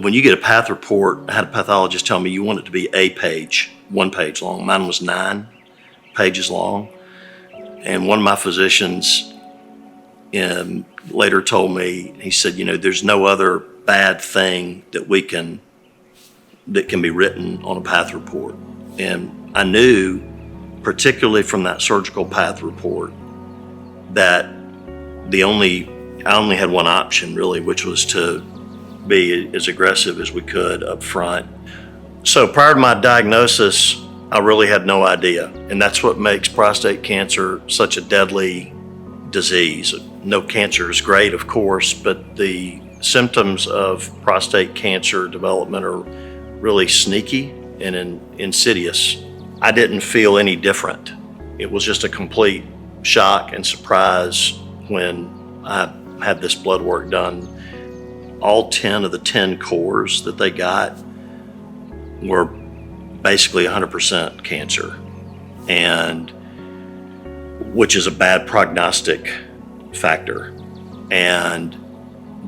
when you get a path report, I had a pathologist tell me you want it to be a page, 1 page long. Mine was 9 pages long. And one of my physicians later told me, he said, there's no other bad thing that can be written on a path report. And I knew, particularly from that surgical path report, that I only had one option really, which was to be as aggressive as we could up front. So prior to my diagnosis, I really had no idea. And that's what makes prostate cancer such a deadly disease. No cancer is great, of course, but the symptoms of prostate cancer development are really sneaky and insidious. I didn't feel any different. It was just a complete shock and surprise when I had this blood work done. All 10 of the 10 cores that they got were basically 100% cancer, and which is a bad prognostic factor. And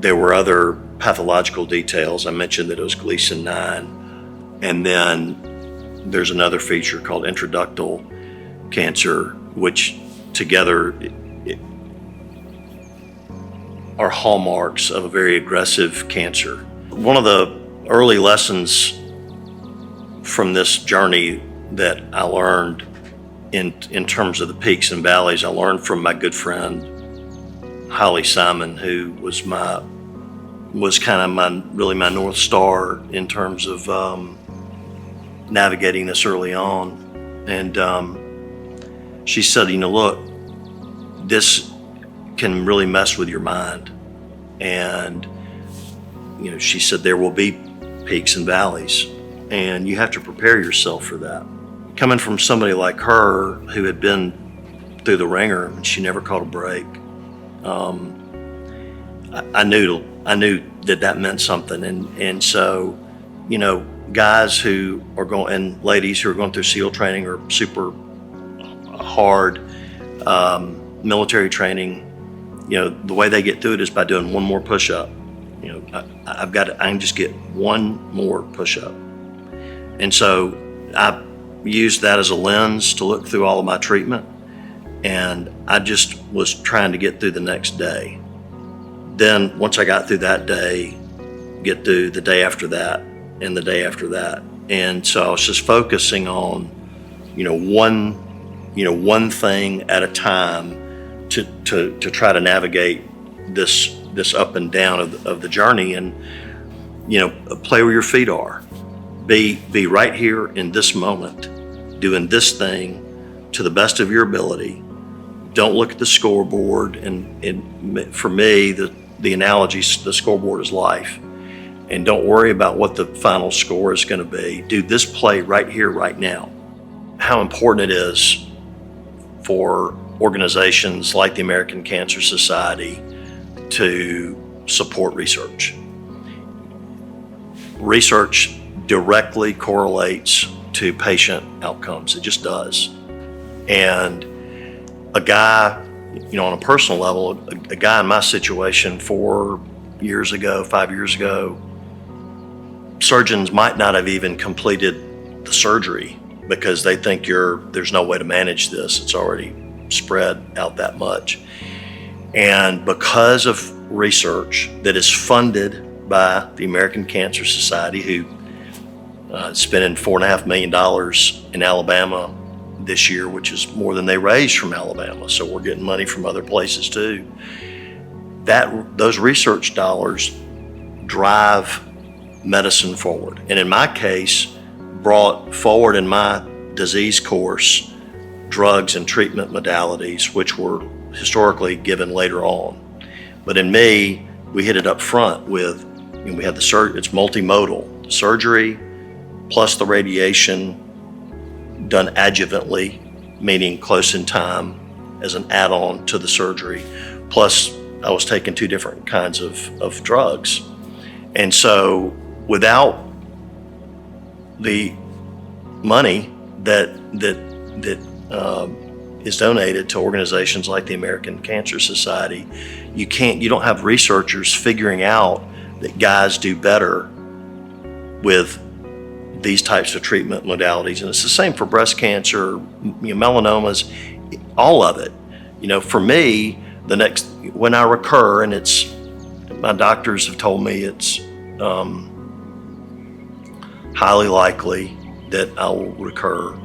there were other pathological details. I mentioned that it was Gleason 9, and then there's another feature called intraductal cancer, which together are hallmarks of a very aggressive cancer. One of the early lessons from this journey that I learned in terms of the peaks and valleys, I learned from my good friend Holly Simon, who was kind of my North Star in terms of navigating this early on. And she said, look, this can really mess with your mind. And she said there will be peaks and valleys, and you have to prepare yourself for that. Coming from somebody like her who had been through the ringer and she never caught a break, I knew that meant something. And so, guys who are going, and ladies who are going through SEAL training or super hard military training, the way they get through it is by doing one more push-up. I can just get one more push-up. And so I used that as a lens to look through all of my treatment, and I just was trying to get through the next day. Then once I got through that day, get through the day after that and the day after that. And so I was just focusing on, one thing at a time to try to navigate this up and down of the journey, and play where your feet are. Be right here in this moment, doing this thing to the best of your ability. Don't look at the scoreboard, and for me, the analogy, the scoreboard is life. And don't worry about what the final score is going to be. Do this play right here, right now. How important it is for organizations like the American Cancer Society to support research. Research directly correlates to patient outcomes. It just does. And a guy, on a personal level, a guy in my situation 5 years ago, surgeons might not have even completed the surgery because they think there's no way to manage this. It's already spread out that much. And because of research that is funded by the American Cancer Society, who spending $4.5 million in Alabama this year, which is more than they raised from Alabama. So we're getting money from other places too. Those research dollars drive medicine forward. And in my case, brought forward in my disease course drugs and treatment modalities, which were historically given later on. But in me, we hit it up front with, we had it's multimodal surgery plus the radiation done adjuvantly, meaning close in time as an add-on to the surgery. Plus, I was taking 2 different kinds of drugs. And so without the money that is donated to organizations like the American Cancer Society, you don't have researchers figuring out that guys do better with these types of treatment modalities. And it's the same for breast cancer, melanomas, all of it. For me, when I recur, and my doctors have told me it's highly likely that I will recur.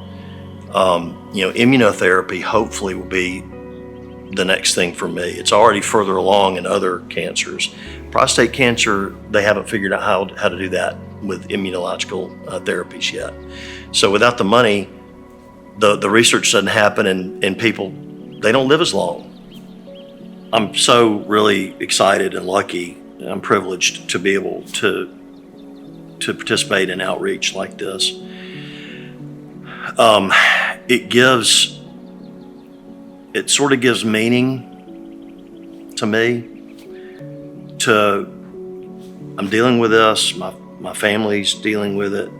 Immunotherapy hopefully will be the next thing for me. It's already further along in other cancers. Prostate cancer, they haven't figured out how to do that with immunological therapies yet. So without the money, the research doesn't happen, and people, they don't live as long. I'm so really excited and lucky, and I'm privileged to be able to participate in outreach like this. It sort of gives meaning to me. I'm dealing with this, my family's dealing with it,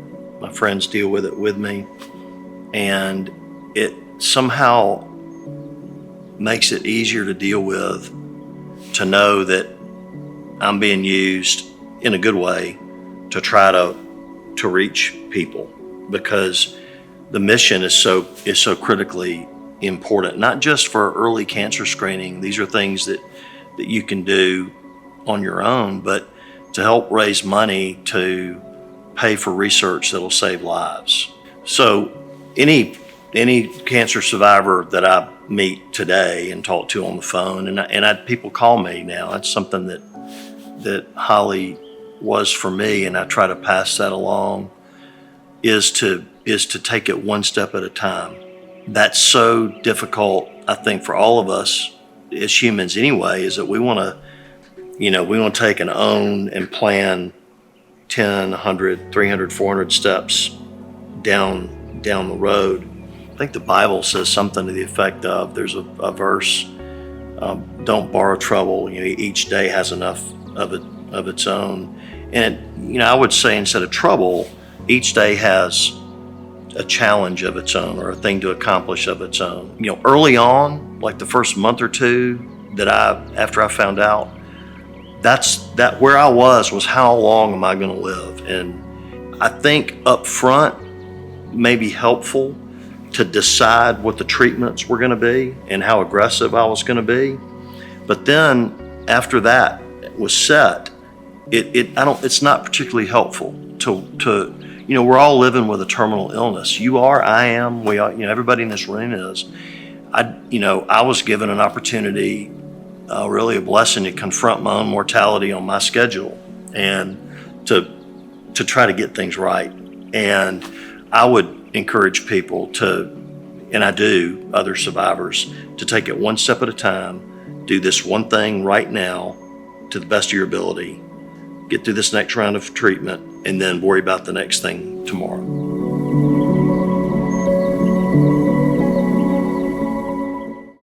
my friends deal with it with me, and it somehow makes it easier to deal with, to know that I'm being used in a good way to try to reach people, because the mission is so critically important, not just for early cancer screening. These are things that you can do on your own, but to help raise money to pay for research that'll save lives. So any cancer survivor that I meet today and talk to on the phone, and people call me now. That's something that Holly was for me, and I try to pass that along, is to take it one step at a time. That's so difficult, I think, for all of us as humans anyway, is that we want to take and own and plan 10, 100, 300, 400 steps down the road. I think the Bible says something to the effect of, there's a verse, don't borrow trouble, each day has enough of its own. And I would say, instead of trouble, each day has a challenge of its own, or a thing to accomplish of its own. Early on, like the first month or two after I found out, that where I was how long am I going to live? And I think up front may be helpful to decide what the treatments were going to be and how aggressive I was going to be. But then after that was set, it's not particularly helpful to we're all living with a terminal illness. You are, I am, we are, everybody in this room is. I was given an opportunity, really a blessing, to confront my own mortality on my schedule and to try to get things right. And I would encourage people and I do, other survivors, to take it one step at a time, do this one thing right now to the best of your ability, get through this next round of treatment, and then worry about the next thing tomorrow.